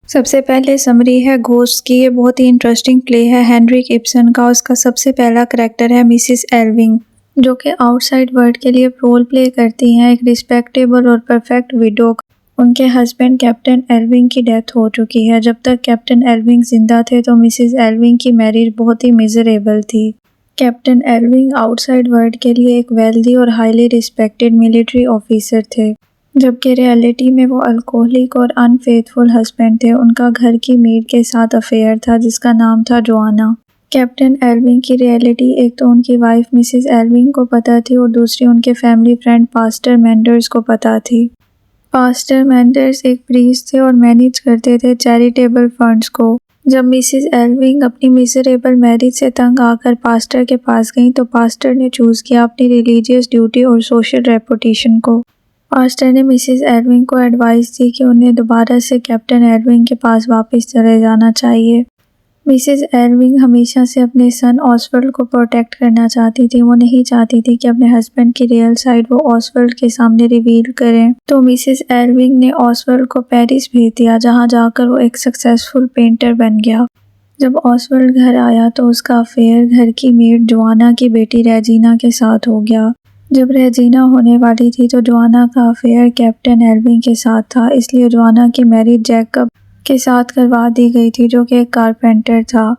सबसे पहले समरी है घोस्ट की। ये बहुत ही इंटरेस्टिंग प्ले है हेनरिक इब्सन का। उसका सबसे पहला करैक्टर है मिसिस एल्विंग, जो कि आउटसाइड वर्ल्ड के लिए रोल प्ले करती हैं एक रिस्पेक्टेबल और परफेक्ट विडो। उनके हस्बैंड कैप्टन एल्विंग की डेथ हो चुकी है। जब तक कैप्टन एल्विंग जिंदा थे तो मिसिस एल्विंग की मैरिज बहुत ही मिजरेबल थी। कैप्टन एल्विंग आउटसाइड वर्ल्ड के लिए एक वेल्दी और हाईली रिस्पेक्टेड मिलिट्री ऑफिसर थे, जबकि रियलिटी में वो अल्कोहलिक और अनफेथफुल हस्बैंड थे। उनका घर की मेड के साथ अफेयर था जिसका नाम था जोआना। कैप्टन एल्विंग की रियलिटी एक तो उनकी वाइफ मिसिस एल्विंग को पता थी और दूसरी उनके फैमिली फ्रेंड पास्टर मैंडर्स को पता थी। पास्टर मैंडर्स एक प्रीस्ट थे और मैनेज करते थे चैरिटेबल फंड्स को। जब मिसिस एल्विंग अपनी मिजरेबल मैरिज से तंग आकर पास्टर के पास गईं तो पास्टर ने चूज़ किया अपनी रिलीजियस ड्यूटी और सोशल रेपुटेशन को। पास्टर ने मिसिस एल्विंग को एडवाइस दी कि उन्हें दोबारा से कैप्टन एल्विंग के पास वापस चले जाना चाहिए। मिसिस एल्विंग हमेशा से अपने सन ऑसवर्ल्ड को प्रोटेक्ट करना चाहती थी। वो नहीं चाहती थी कि अपने हस्बैंड की रियल साइड वो ऑसवर्ल्ड के सामने रिवील करें। तो मिसिस एल्विंग ने ऑसवर्ल्ड को पेरिस भेज दिया, जहां जाकर वो एक सक्सेसफुल पेंटर बन गया। जब ऑसवर्ल्ड घर आया तो उसका अफेयर घर की मेड जोआना की बेटी रेजिना के साथ हो गया। जब रेजिना होने वाली थी तो जोआना का अफेयर कैप्टन एल्विंग के साथ था, इसलिए जोआना की मैरिज जैकब के साथ करवा दी गई थी, जो कि एक कारपेंटर था।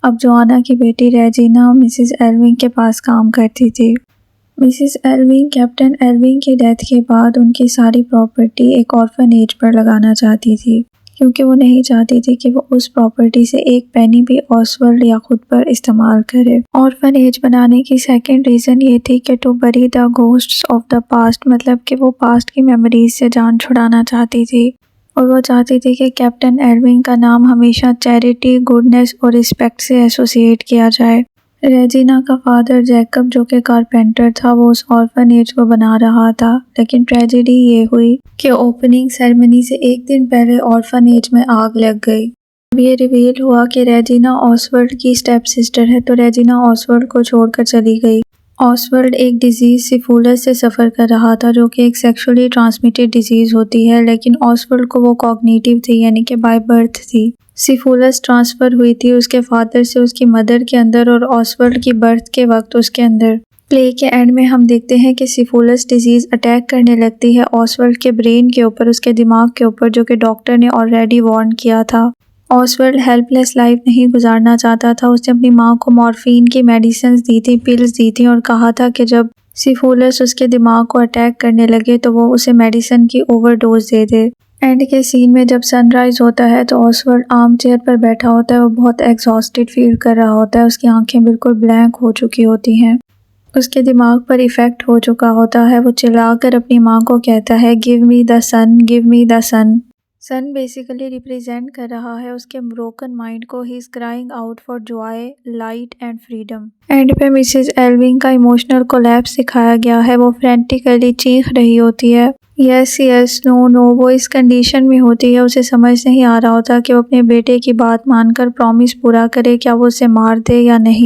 अब जोआना की बेटी रेजिना मिसिस एल्विंग के पास काम करती थी। मिसिस एल्विंग कैप्टन एल्विंग की डेथ के बाद उनकी सारी प्रॉपर्टी एक ऑर्फनेज पर लगाना चाहती थी, क्योंकि वो नहीं चाहती थी कि वो उस प्रॉपर्टी से एक पेनी भी ऑसवर्ल्ड या खुद पर इस्तेमाल करे। ऑर्फनेज बनाने की सेकंड रीज़न ये थी कि to bury the ghosts of the past, मतलब कि वो पास्ट की मेमोरीज से जान छुड़ाना चाहती थी। और वो चाहती थी कि कैप्टन एल्विंग का नाम हमेशा चैरिटी, गुडनेस और रिस्पेक्ट से एसोसिएट किया जाए। रेजिना का फादर जैकब, जो कि कारपेंटर था, वो उस ऑर्फनेज को बना रहा था, लेकिन ट्रेजेडी ये हुई कि ओपनिंग सेरेमनी से एक दिन पहले ऑर्फनेज में आग लग गई। अब ये रिवील हुआ कि रेजिना ऑसवर्ल्ड की स्टेप सिस्टर है, तो रेजिना ऑसवर्ल्ड को छोड़कर चली गई। ऑसवर्ल्ड एक डिजीज़ सिफिलिस से सफ़र कर रहा था, जो कि एक सेक्सुअली ट्रांसमिटेड डिजीज़ होती है, लेकिन ऑसवर्ल्ड को वो कॉग्निटिव थी, यानी कि बाय बर्थ थी। सिफिलिस ट्रांसफ़र हुई थी उसके फादर से उसकी मदर के अंदर और ऑसवर्ल्ड की बर्थ के वक्त उसके अंदर। प्ले के एंड में हम देखते हैं कि सिफिलिस डिजीज़ अटैक करने लगती है ऑसवर्ल्ड के ब्रेन के ऊपर, उसके दिमाग के ऊपर, जो कि डॉक्टर ने ऑलरेडी वार्न किया था। ऑसवर्ल्ड हेल्पलेस लाइफ नहीं गुजारना चाहता था। उसने अपनी माँ को मॉर्फिन की मेडिसिन दी थी, पिल्स दी थी और कहा था कि जब सिफिलिस उसके दिमाग को अटैक करने लगे तो वो उसे मेडिसिन की ओवरडोज दे दे। एंड के सीन में जब सनराइज होता है तो ऑसवर्ल्ड आर्म चेयर पर बैठा होता है। वो बहुत एग्जॉस्टेड फील कर रहा होता है। उसकी आंखें बिल्कुल ब्लैंक हो चुकी होती हैं। उसके दिमाग पर इफ़ेक्ट हो चुका होता है। वो चिल्लाकर अपनी माँ को कहता है, give me the sun, give me the sun. Sun basically represent कर रहा है उसके ब्रोकन माइंड को। He is crying out for joy, light and freedom. End पे मिसेस एल्विंग का इमोशनल कोलैप्स दिखाया गया है। वो फ्रेंटिकली चीख रही होती है, यस यस, नो नो। वो इस कंडीशन में होती है, उसे समझ नहीं आ रहा होता कि वो अपने बेटे की बात मानकर प्रॉमिस पूरा करे, क्या वो उसे मार दे या नहीं।